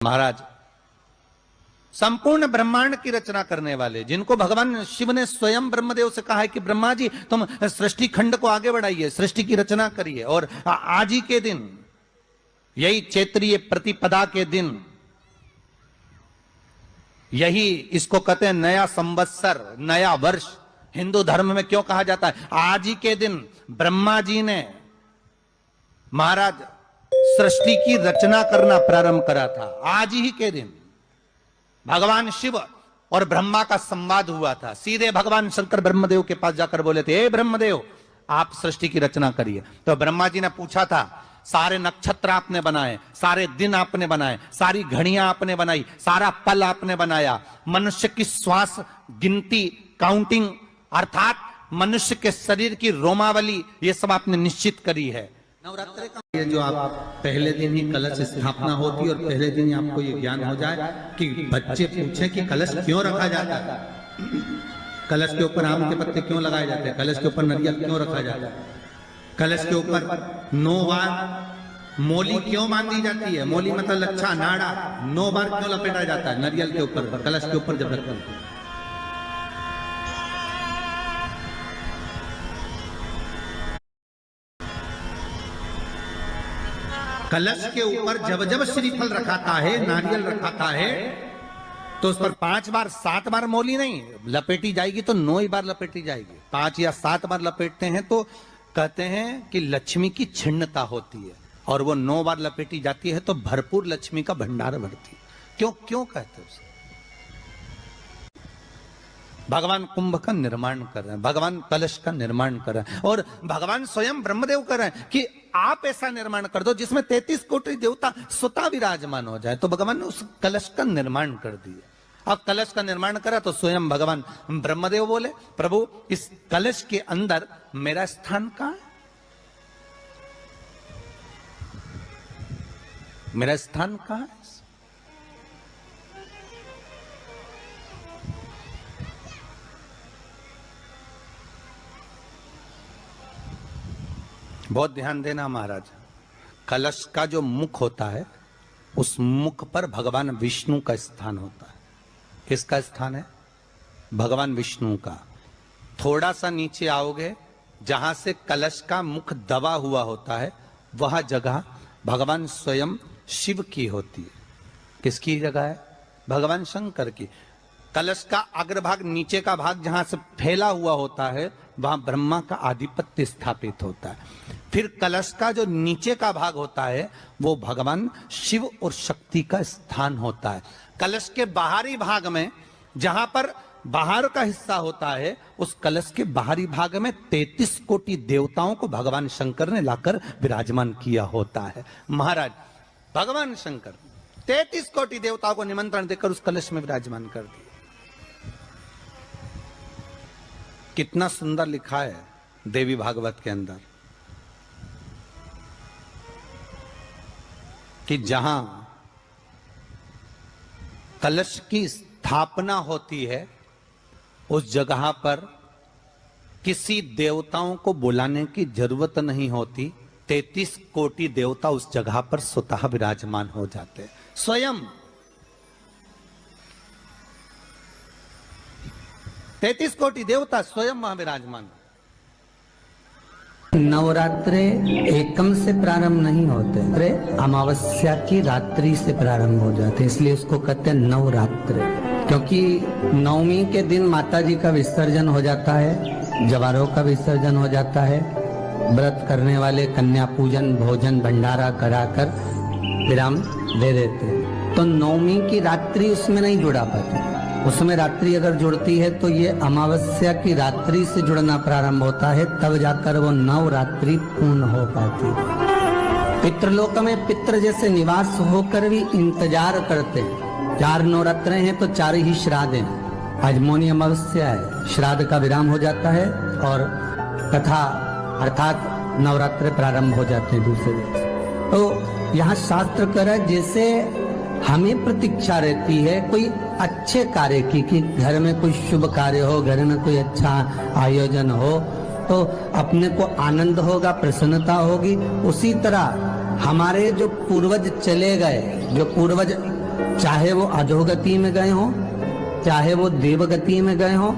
महाराज, संपूर्ण ब्रह्मांड की रचना करने वाले, जिनको भगवान शिव ने स्वयं ब्रह्मदेव से कहा है कि ब्रह्मा जी तुम सृष्टि खंड को आगे बढ़ाइए, सृष्टि की रचना करिए, और आज ही के दिन, यही चैत्रीय प्रतिपदा के दिन, यही इसको कहते हैं नया संवत्सर, नया वर्ष। हिंदू धर्म में क्यों कहा जाता है? आज ही के दिन ब्रह्मा जी ने महाराज सृष्टि की रचना करना प्रारंभ करा था। आज ही के दिन भगवान शिव और ब्रह्मा का संवाद हुआ था। सीधे भगवान शंकर ब्रह्मदेव के पास जाकर बोले थे, हे ब्रह्मदेव, आप सृष्टि की रचना करिए। तो ब्रह्मा जी ने पूछा था, सारे नक्षत्र आपने बनाए, सारे दिन आपने बनाए, सारी घड़ियां आपने बनाई, सारा पल आपने बनाया, मनुष्य की श्वास गिनती, काउंटिंग, अर्थात मनुष्य के शरीर की रोमावली, ये सब आपने निश्चित करी है। नवरात्रि का ये जो आप पहले दिन ही कलश स्थापना होती है और पहले दिन ही आपको ये ज्ञान हो जाए कि बच्चे पूछे कि कलश क्यों रखा जाता है, कलश के ऊपर आम के पत्ते क्यों लगाए जाते हैं, कलश के ऊपर नारियल क्यों रखा जाता है, कलश के ऊपर 9 बार मोली क्यों बांधी जाती है, मोली मतलब लच्छा नाड़ा 9 बार क्यों लपेटा जाता है नारियल के ऊपर, कलश के ऊपर जब रखते हैं। कलश के ऊपर जब जब श्रीफल रखाता है, नारियल रखाता है, तो उस पर 5 बार 7 बार मोली नहीं लपेटी जाएगी, तो 9 ही बार लपेटी जाएगी। 5 या 7 बार लपेटते हैं तो कहते हैं कि लक्ष्मी की छिन्नता होती है, और वो 9 बार लपेटी जाती है तो भरपूर लक्ष्मी का भंडार भरती है। क्यों क्यों कहते हैं उसे? भगवान कुंभ का निर्माण कर रहे हैं, भगवान कलश का निर्माण कर रहे हैं, और भगवान स्वयं ब्रह्मदेव कर रहे हैं कि आप ऐसा निर्माण कर दो जिसमें 33 कोटि देवता स्वतः विराजमान हो जाए। तो भगवान ने उस कलश का निर्माण कर दिया। अब कलश का निर्माण करा तो स्वयं भगवान ब्रह्मदेव बोले, प्रभु इस कलश के अंदर मेरा स्थान कहां है, मेरा स्थान कहां है? बहुत ध्यान देना महाराज, कलश का जो मुख होता है उस मुख पर भगवान विष्णु का स्थान होता है। किसका स्थान है? भगवान विष्णु का। थोड़ा सा नीचे आओगे, जहां से कलश का मुख दबा हुआ होता है, वह जगह भगवान स्वयं शिव की होती है। किसकी जगह है? भगवान शंकर की। कलश का अग्रभाग, नीचे का भाग जहां से फैला हुआ होता है, वहां ब्रह्मा का आधिपत्य स्थापित होता है। फिर कलश का जो नीचे का भाग होता है वो भगवान शिव और शक्ति का स्थान होता है। कलश के बाहरी भाग में, जहां पर बाहर का हिस्सा होता है, उस कलश के बाहरी भाग में 33 कोटि देवताओं को भगवान शंकर ने लाकर विराजमान किया होता है। महाराज भगवान शंकर 33 कोटि देवताओं को निमंत्रण देकर उस कलश में विराजमान कर दिया। कितना सुंदर लिखा है देवी भागवत के अंदर कि जहां कलश की स्थापना होती है उस जगह पर किसी देवताओं को बुलाने की जरूरत नहीं होती। 33 कोटि देवता उस जगह पर स्वतः विराजमान हो जाते हैं। स्वयं 33 कोटि देवता स्वयं वहां विराजमान। नवरात्रे एकम से प्रारंभ नहीं होते, अरे अमावस्या की रात्रि से प्रारंभ हो जाते, इसलिए उसको कहते हैं नवरात्रे। क्योंकि नवमी के दिन माता जी का विसर्जन हो जाता है, जवारों का विसर्जन हो जाता है, व्रत करने वाले कन्या पूजन भोजन भंडारा कराकर विराम दे देते। तो नवमी की रात्रि उसमें नहीं जुड़ा पाती, उसमें रात्रि अगर जुड़ती है तो ये अमावस्या की रात्रि से जुड़ना प्रारंभ होता है, तब जाकर वो नवरात्रि पूर्ण हो पाती है। पितृलोक में पितृ जैसे निवास होकर भी इंतजार करते हैं। 4 नवरात्रे हैं तो 4 ही श्राद्ध हैं। आज मौनी अमावस्या है, श्राद्ध का विराम हो जाता है और कथा अर्थात नवरात्रे प्रारंभ हो जाते हैं दूसरे दिन। तो यहाँ शास्त्र कह रहा है जैसे हमें प्रतीक्षा रहती है कोई अच्छे कार्य की, कि घर में कोई शुभ कार्य हो, घर में कोई अच्छा आयोजन हो तो अपने को आनंद होगा, प्रसन्नता होगी। उसी तरह हमारे जो पूर्वज चले गए, जो पूर्वज चाहे वो अधोगति में गए हों, चाहे वो देवगति में गए हों,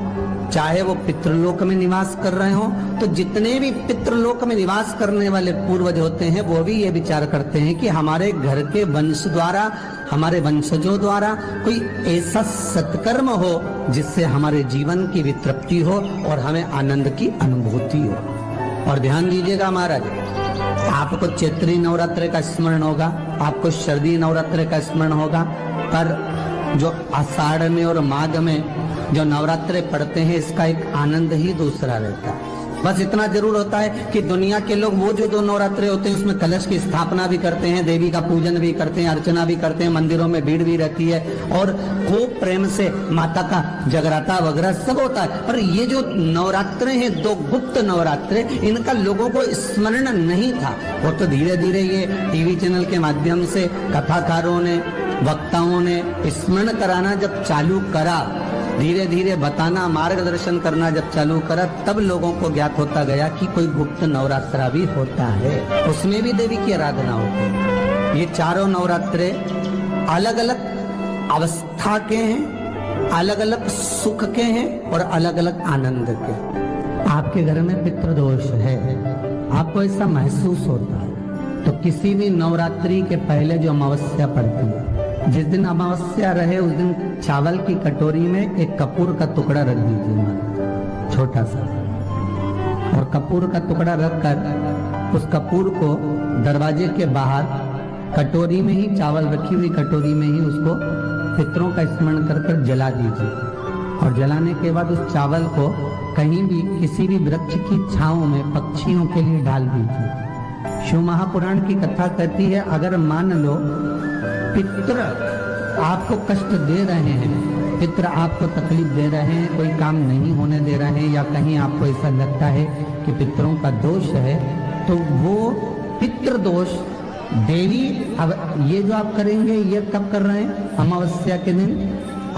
चाहे वो पितृलोक में निवास कर रहे हो, तो जितने भी पितृलोक में निवास करने वाले पूर्वज होते हैं वो भी ये विचार करते हैं कि हमारे घर के वंश द्वारा, हमारे वंशजों द्वारा कोई ऐसा सत्कर्म हो जिससे हमारे जीवन की वितृप्ति हो और हमें आनंद की अनुभूति हो। और ध्यान दीजिएगा महाराज, आपको चैत्री नवरात्र का स्मरण होगा, आपको शरदी नवरात्र का स्मरण होगा, पर जो आषाढ़ में और माघ में जो नवरात्रे पढ़ते हैं इसका एक आनंद ही दूसरा रहता है। बस इतना जरूर होता है कि दुनिया के लोग वो जो 2 नवरात्रे होते हैं उसमें कलश की स्थापना भी करते हैं, देवी का पूजन भी करते हैं, अर्चना भी करते हैं, मंदिरों में भीड़ भी रहती है और खूब प्रेम से माता का जगराता वगैरह सब होता है। पर ये जो नवरात्रे हैं 2 गुप्त नवरात्रे, इनका लोगों को स्मरण नहीं था। वो तो धीरे धीरे ये टीवी चैनल के माध्यम से कथाकारों ने, वक्ताओं ने स्मरण कराना जब चालू करा, धीरे धीरे बताना, मार्गदर्शन करना जब चालू करा, तब लोगों को ज्ञात होता गया कि कोई गुप्त नवरात्रा भी होता है, उसमें भी देवी की आराधना होती है। ये चारों नवरात्रे अलग अलग अवस्था के हैं, अलग अलग सुख के हैं और अलग अलग आनंद के। आपके घर में पितृदोष है, आपको ऐसा महसूस होता है, तो किसी भी नवरात्रि के पहले जो अमावस्या पड़ती है, जिस दिन अमावस्या रहे उस दिन चावल की कटोरी में एक कपूर का टुकड़ा रख दीजिए, छोटा सा, और कपूर का टुकड़ा रखकर उस कपूर को दरवाजे के बाहर कटोरी में ही, चावल रखी हुई कटोरी में ही उसको पितरों का स्मरण कर कर जला दीजिए। और जलाने के बाद उस चावल को कहीं भी किसी भी वृक्ष की छांव में पक्षियों के लिए डाल दीजिए। शिव महापुराण की कथा कहती है, अगर मान लो पितर आपको कष्ट दे रहे हैं, पितर आपको तकलीफ दे रहे हैं, कोई काम नहीं होने दे रहे हैं, या कहीं आपको ऐसा लगता है कि पितरों का दोष है, तो वो पितृ दोष देवी, अब ये जो आप करेंगे ये कब कर रहे हैं? अमावस्या के दिन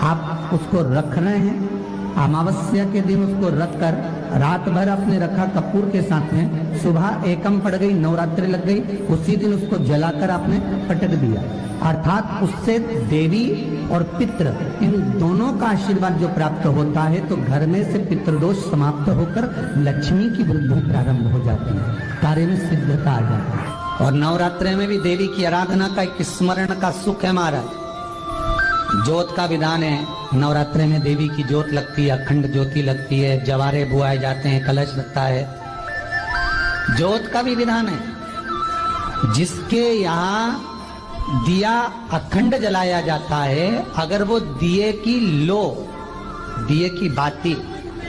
आप उसको रख रहे हैं, अमावस्या के दिन उसको रखकर रात भर आपने रखा कपूर के साथ में, सुबह एकम पड़ गई, नवरात्रि लग गई, उसी दिन उसको जलाकर आपने पटक दिया। अर्थात उससे देवी और पितृ इन दोनों का आशीर्वाद जो प्राप्त होता है, तो घर में से पितृदोष समाप्त होकर लक्ष्मी की वृद्धि प्रारंभ हो जाती है, कार्य में सिद्धता आ जाती है। और नवरात्रि में भी देवी की आराधना का एक स्मरण का सुख है महाराज। ज्योत का विधान है, नवरात्रि में देवी की ज्योत लगती है, अखंड ज्योति लगती है, जवारे बुआए जाते हैं, कलश लगता है, ज्योत का भी विधान है। जिसके यहाँ दिया अखंड जलाया जाता है, अगर वो दिए की लो, दिए की बाती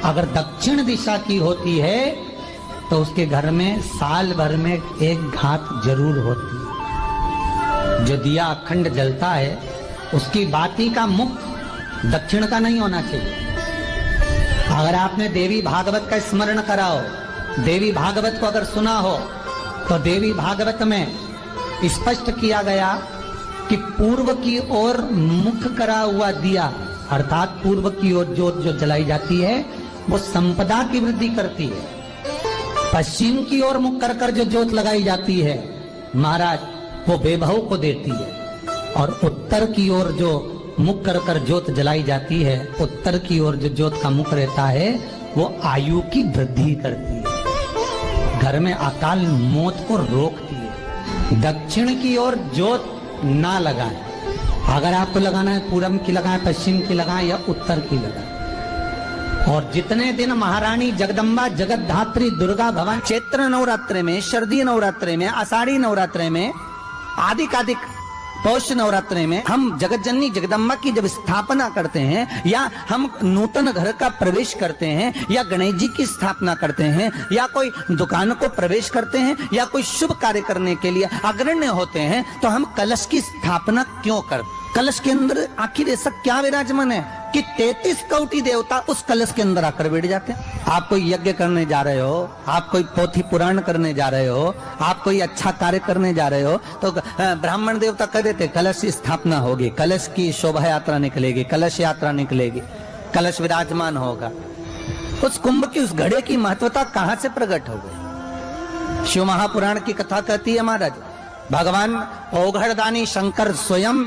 अगर दक्षिण दिशा की होती है, तो उसके घर में साल भर में एक घात जरूर होती है। जो दिया अखंड जलता है उसकी बाती का मुख दक्षिण का नहीं होना चाहिए। अगर आपने देवी भागवत का स्मरण करा हो, देवी भागवत को अगर सुना हो, तो देवी भागवत में स्पष्ट किया गया कि पूर्व की ओर मुख करा हुआ दिया, अर्थात पूर्व की ओर ज्योत जो जलाई जाती है वो संपदा की वृद्धि करती है। पश्चिम की ओर मुख कर कर जो ज्योत लगाई जाती है महाराज, वो वैभव को देती है। और उत्तर की ओर जो मुख कर कर ज्योत जलाई जाती है, उत्तर की ओर जो ज्योत का मुख रहता है, वो आयु की वृद्धि करती है, घर में अकाल मौत को रोकती है। दक्षिण की ओर ज्योत ना लगाएं, अगर आपको लगाना है पूरब की लगाएं, पश्चिम की लगाएं या उत्तर की लगाएं। और जितने दिन महारानी जगदम्बा जगतधात्री दुर्गा भवन चैत्र नवरात्रि में, शरदी नवरात्रि में, आषाढ़ी नवरात्रि में, आदिकादिक पौष नवरात्रि में हम जगत जननी जगदम्बा की जब स्थापना करते हैं, या हम नूतन घर का प्रवेश करते हैं, या गणेश जी की स्थापना करते हैं, या कोई दुकान को प्रवेश करते हैं, या कोई शुभ कार्य करने के लिए अग्रण्य होते हैं, तो हम कलश की स्थापना क्यों करते? कलश के अंदर आखिर ऐसा क्या विराजमान है कि 33 कोटि देवता उस कलश के अंदर आकर बैठ जाते हैं? आप कोई यज्ञ करने जा रहे हो, आप कोई पोथी पुराण करने जा रहे हो, आप कोई अच्छा कार्य करने जा रहे हो, तो ब्राह्मण देवता कह देते कलश की स्थापना होगी, कलश की शोभा यात्रा निकलेगी, कलश यात्रा निकलेगी, कलश विराजमान होगा। उस कुंभ की, उस घड़े की महत्वता कहां से प्रकट हो गई? शिव महापुराण की कथा कहती है महाराज, भगवान ओघड़दानी शंकर स्वयं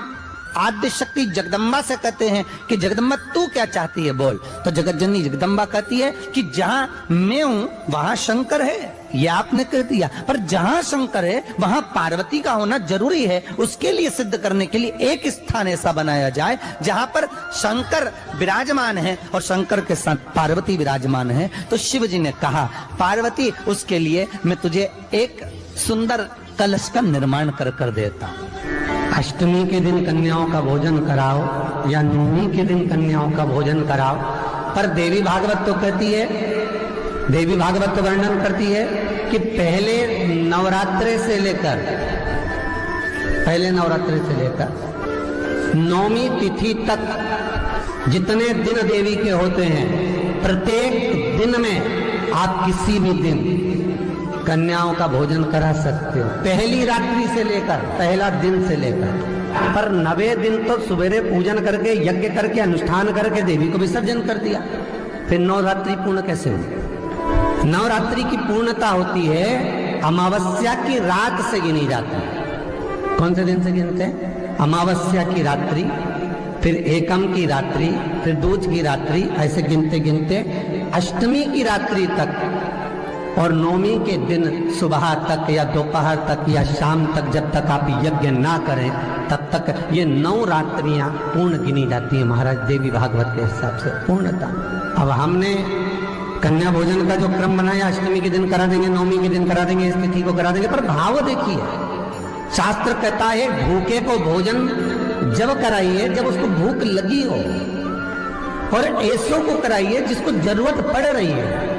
आद्य शक्ति जगदम्बा से कहते हैं कि जगदम्बा तू क्या चाहती है बोल। तो जगत जननी जगदम्बा कहती है कि जहां मैं हूं वहां शंकर है, ये आपने कह दिया, पर जहां शंकर है वहां पार्वती का होना जरूरी है। उसके लिए सिद्ध करने के लिए एक स्थान ऐसा बनाया जाए जहां पर शंकर विराजमान है और शंकर के साथ पार्वती विराजमान है। तो शिव जी ने कहा पार्वती उसके लिए मैं तुझे एक सुंदर कलश का निर्माण कर देता हूं। अष्टमी के दिन कन्याओं का भोजन कराओ या नवमी के दिन कन्याओं का भोजन कराओ, पर देवी भागवत तो कहती है, देवी भागवत तो वर्णन करती है कि पहले नवरात्रे से लेकर नवमी तिथि तक जितने दिन देवी के होते हैं, प्रत्येक दिन में आप किसी भी दिन कन्याओं का भोजन करा सकते हो, पहली रात्रि से लेकर, पहला दिन से लेकर। पर 9वें दिन तो सवेरे पूजन करके यज्ञ करके अनुष्ठान करके देवी को विसर्जन कर दिया, फिर नवरात्रि पूर्ण कैसे हुई? नवरात्रि की पूर्णता होती है अमावस्या की रात से गिनी जाती है। कौन से दिन से गिनते हैं? अमावस्या की रात्रि, फिर एकम की रात्रि, फिर दूज की रात्रि, ऐसे गिनते गिनते अष्टमी की रात्रि तक और नवमी के दिन सुबह तक या दोपहर तक या शाम तक, जब तक आप यज्ञ ना करें तब तक ये 9 रात्रियां पूर्ण गिनी जाती हैं महाराज देवी भागवत के हिसाब से पूर्णता। अब हमने कन्या भोजन का जो क्रम बनाया, अष्टमी के दिन करा देंगे, नवमी के दिन करा देंगे, इस तिथि को करा देंगे, पर भाव देखिए, शास्त्र कहता है भूखे को भोजन जब कराइए जब उसको भूख लगी हो, और ऐसों को कराइए जिसको जरूरत पड़ रही है।